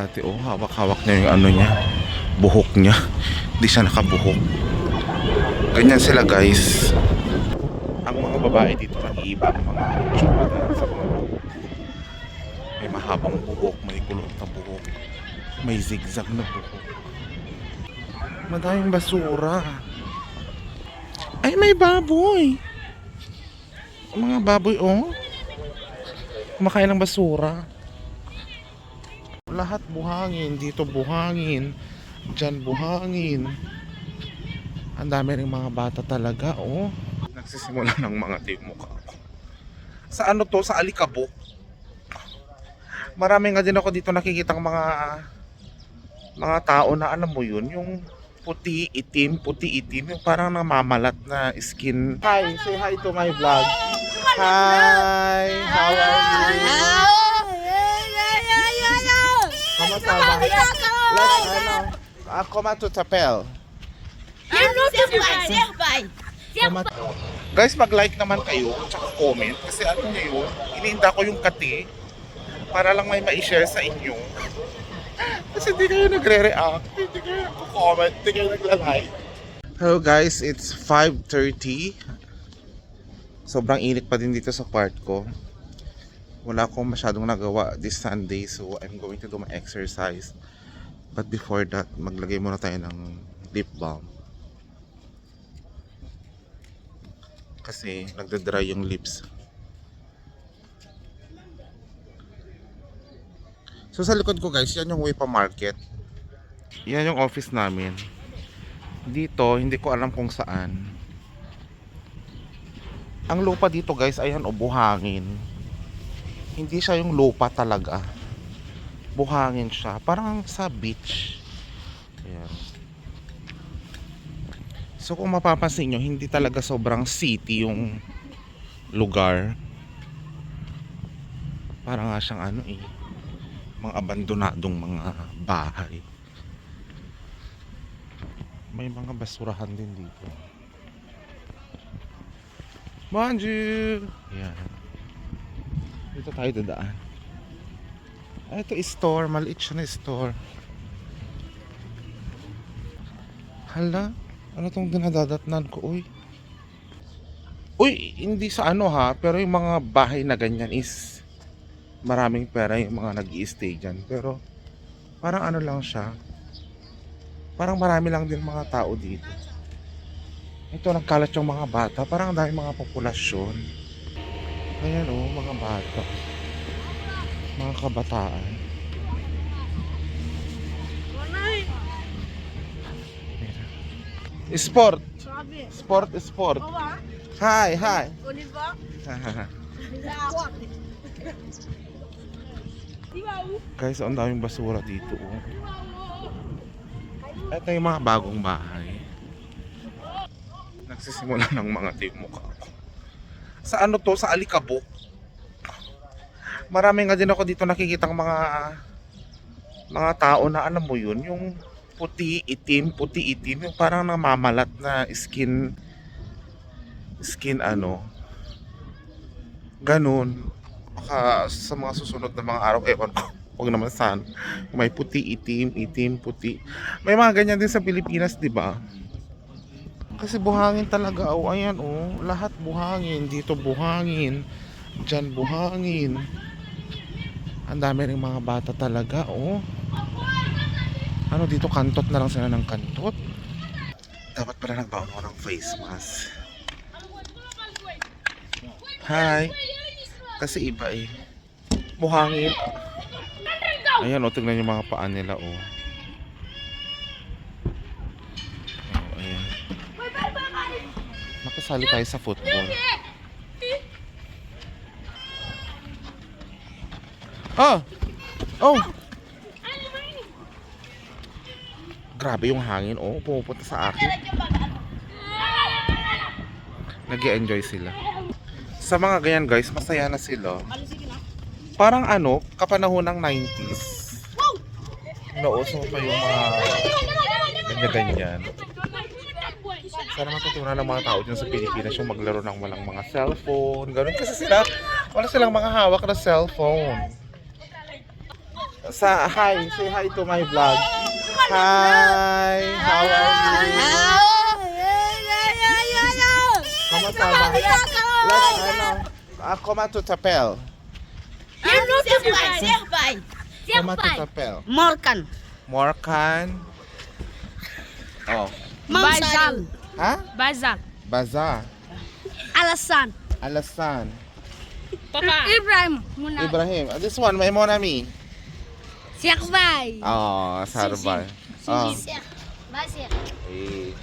ate, oh, hawak-hawak niya yung ano niya, buhok niya. Hindi siya nakabuhok. Ganyan sila, guys. Ang mga babae dito nag-iiba ang mga itsura dahil sa mga may mahabang buhok, may kulot na buhok, may zigzag na buhok. Madaming basura. Ay, may baboy. Mga baboy, oh. Kumakain ng basura. Lahat buhangin. Dito buhangin. Diyan buhangin. Ang dami rin mga bata talaga, oh. Nagsisimula ng mga mukha ko. Sa ano to? Sa Alikabok. Marami nga din ako dito nakikitang mga tao na alam mo yun, yung puti itim, yung parang namamalat na skin. Hi, say hi to my vlog. Hi, how are you? Kamusta ba? Let's ano, koma to Tapel. Guys, mag-like naman kayo tsaka comment kasi ano nyo yun, iniinda ko yung kati para lang may ma-share sa inyo. Kasi hindi kayo nagre-react, hindi kayo nagko-comment, hindi kayo nagla-like. Hello guys, it's 5:30. Sobrang init pa din dito sa part ko. Wala akong masyadong nagawa this Sunday, so I'm going to do my exercise. But before that, maglagay muna tayo ng lip balm. Kasi nagda-dry yung lips. So sa likod ko guys, yan yung Wipa Market. Yan yung office namin. Dito, hindi ko alam kung saan. Ang lupa dito guys, ayan o, buhangin. Hindi siya yung lupa talaga. Buhangin siya. Parang sa beach. Ayan. So kung mapapansin nyo, hindi talaga sobrang city yung lugar. Parang nga siyang ano eh, mga abandonadong mga bahay. May mga basurahan din dito. Bonjour! Yan. Dito tayo dadaan. Ito store, maliit siya na store. Hala, ano tong dinadadatnan ko, uy? Uy, hindi sa ano ha, pero yung mga bahay na ganyan is maraming pera yung mga nag-i-stay dyan. Pero parang ano lang siya, parang marami lang din mga tao dito. Ito, nagkalat yung mga bata, parang dahil mga populasyon. Ayan o, mga bata, mga kabataan. Sport. Sport. Hi. Guys, ang daming basura dito. Ito yung mga bagong bahay. Nagsisimula ng mga mukha ko. Sa ano to? Sa Alikabok. Marami nga din ako dito nakikitang mga tao na alam mo yun, yung puti itim, yung parang namamalat na skin ano. Ganun. Baka sa mga susunod na mga araw, ewan ko. Huwag naman saan. May puti, itim, puti. May mga ganyan din sa Pilipinas, di ba? Kasi buhangin talaga. Oh, ayan, oh. Lahat buhangin. Dito buhangin. Diyan buhangin. Ang dami rin mga bata talaga, oh. Ano dito, kantot na lang sila ng kantot. Dapat pala nagbaon ako ng face mask. Hi. Kasi iba eh. Buhangin. Ayan, oh, tignan yung mga paa nila, oh. Oh, ayan. Makasali tayo sa football. Ah! Oh! Grabe yung hangin, oh. Pumupunta sa akin. Nag-i-enjoy sila. Sa mga ganyan guys, masaya na sila. Parang ano, kapanahon ng 90s. Nauso pa yung mga ganyan-ganyan. Sana matutunan ng mga tao dyan sa Pilipinas yung maglaro ng walang mga cellphone. Ganun kasi sila, wala silang mga hawak na cellphone. Hi, say hi to my vlog. Hi, how are you? Kamusta ba? Ako matutapel. Koma tutapel. Morkan. Oh. Bazal. Ha? Bazal. Baza. Alasan. Alasan. Ibrahim. Ibrahim. This one, my monami. Siakbay. Oh, Sarbay. Oh. Basir. Eh.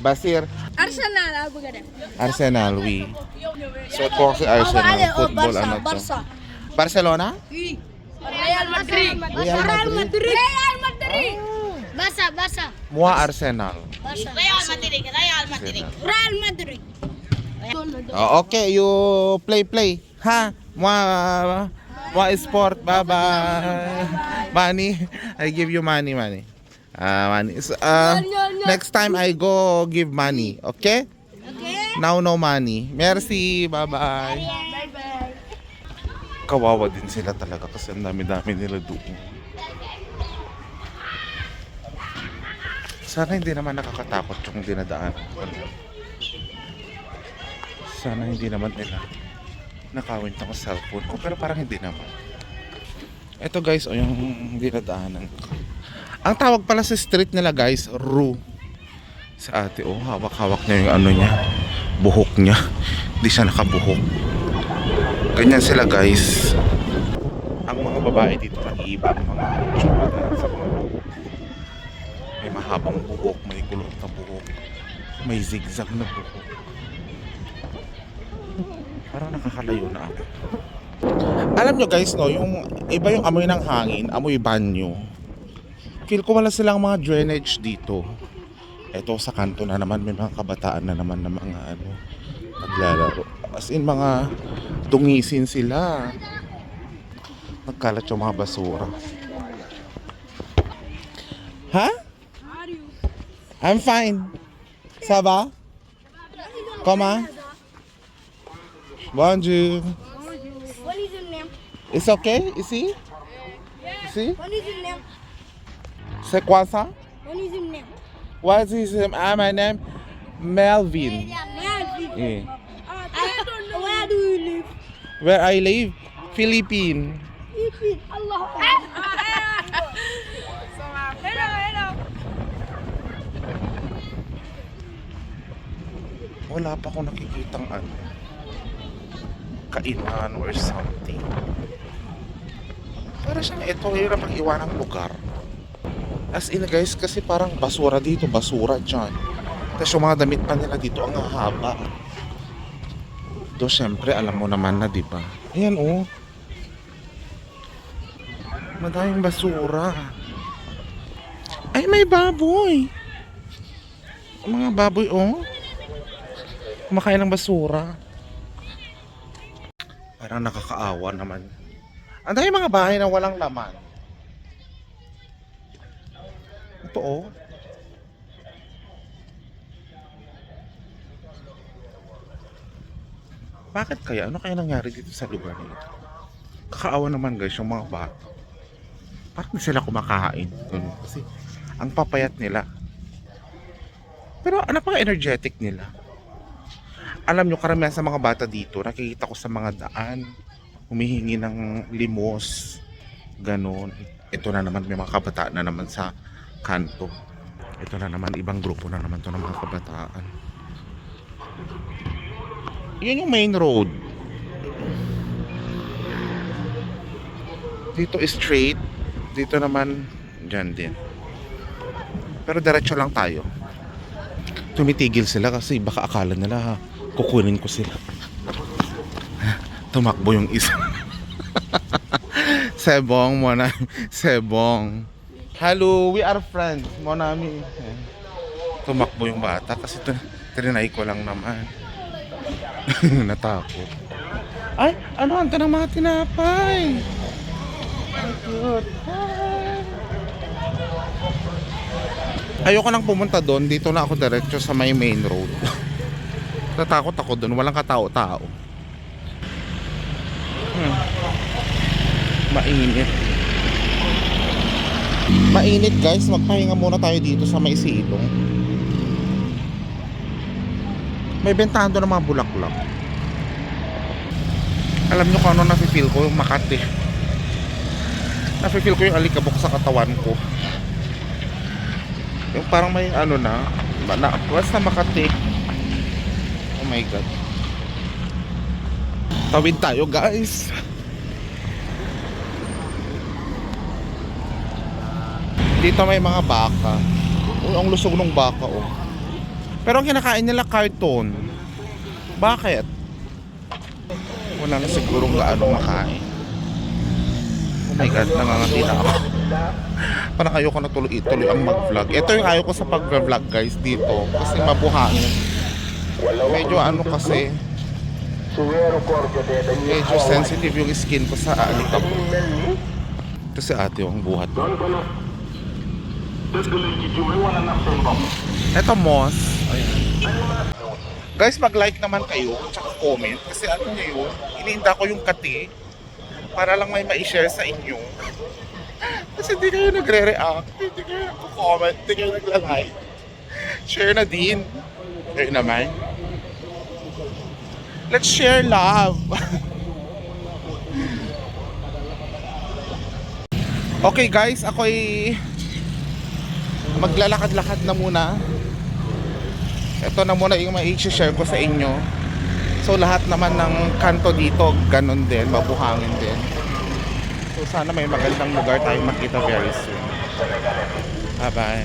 Basir. Arsenal. Apa kata? Arsenal, oui. So, kung si Arsenal, football, ano to? Barcelona? Real Madrid. Real Madrid. Real Madrid. Basa. Moi Arsenal. Real Madrid. Real Madrid. Oh, okay, you play. Ha? Moi sport. Bye-bye. Money. I give you money. Money. So, next time I go give money. Okay? Okay. Now no money. Merci. Bye-bye. Bye-bye. Kawawa din sila talaga kasi ang dami-dami nila doon. Sana hindi naman nakakatakot yung dinadaan. Sana hindi naman nila nakawin ng cellphone ko, pero parang hindi naman. Ito guys, o yung dinadaanan ko. Ang tawag pala sa street nila guys, Ru. Sa ate, oh, hawak-hawak niya yung ano niya, buhok niya. Hindi siya nakabuhok. Ganyan sila guys. Ang mga babae dito nag-iiba ang mga tsura sa mga may mahabang buhok, may kulot na buhok, may zigzag na buhok. Parang nakakalayo na ako. Alam nyo guys, no, yung iba yung amoy ng hangin, amoy banyo. Feel ko wala silang mga drainage dito. Eto sa kanto na naman, may mga kabataan na naman na mga ano, naglalaro. As in mga dungisin sila. Nagkalat yung mga basura. Ha? I'm fine. Ça va? Comment? Bonjour. What is your name? It's okay? Ici? Ici? What is your name? C'est quoi ça? What is your name? What is my name? Melvin. Melvin. Yeah. Where do you live? Where I live? Philippines. Philippines. Allah. Hello. Wala pa ako nakikitang ano, kainan or something. Para siyang ito, hirap ang iwanang lugar. As in guys, kasi parang basura dito, basura dyan. Tapos yung mga damit pa nila dito, ang haba. Do, syempre, alam mo naman na, di ba? Ayan, oh. Madaming basura. Ay, may baboy. Mga baboy, oh. Kumakain ng basura. Parang nakakaawa naman. Ang dami mga bahay na walang laman. Ito, oh. Bakit kaya? Ano kaya nangyari dito sa lugar nito? Kakaawa naman guys yung mga bata. Parang sila kumakain. Kasi ang papayat nila. Pero ano pa energetic nila? Alam nyo, karamihan sa mga bata dito, nakikita ko sa mga daan, humihingi ng limos. Ganon. Ito na naman, may mga kabataan na naman sa kanto. Ito na naman, ibang grupo na naman to ng mga kabataan. Yun yung main road. Dito is straight. Dito naman dyan din. Pero diretso lang tayo. Tumitigil sila kasi baka akala nila kukunin ko sila. Tumakbo yung isa. Sebong mona. Sebong. Hello, we are friends. Monami. Tumakbo yung bata kasi trinay ko lang naman. Natakot. Ay, ano ang ng mga tinapay? Cute. Ayoko nang pumunta doon. Dito na ako diretso sa may main road. Natakot ako doon. Walang katao-tao. Mainit. Mainit guys, magpahinga muna tayo dito sa may silong. May bentahan doon ng mga bulaklak. Alam nyo kung ano nafe-feel ko? Yung Makati. Nafe-feel ko yung alikabok sa katawan ko. Yung parang may ano na basta Makati. Oh my god. Tawid tayo guys. Dito may mga baka. Uy, ang lusog ng baka oh. Pero ang kinakain nila karton. Bakit? Wala na sigurong gaano makain. Oh my god, nangangati na ako. Parang ayoko na tuloy ang mag-vlog. Ito yung ayaw ko sa pag-vlog guys dito. Kasi mabuhangin. Medyo ano kasi, medyo sensitive yung skin ko sa alikabok. Ito si ate yung buhat. Ito moss. Ayan. Guys, mag-like naman kayo tsaka comment kasi ano nyo yun, iniinda ko yung kati para lang may ma-share sa inyo. Kasi hindi kayo nagre-react, hindi kayo nagko-comment, hindi kayo nagla-like. Share na din. Share naman. Let's share love. Okay guys, ako'y maglalakad-lakad na muna. Ito na muna yung ma-share ko sa inyo. So lahat naman ng kanto dito ganun din, mabuhangin din. So sana may magandang lugar tayong makita very soon. Bye bye.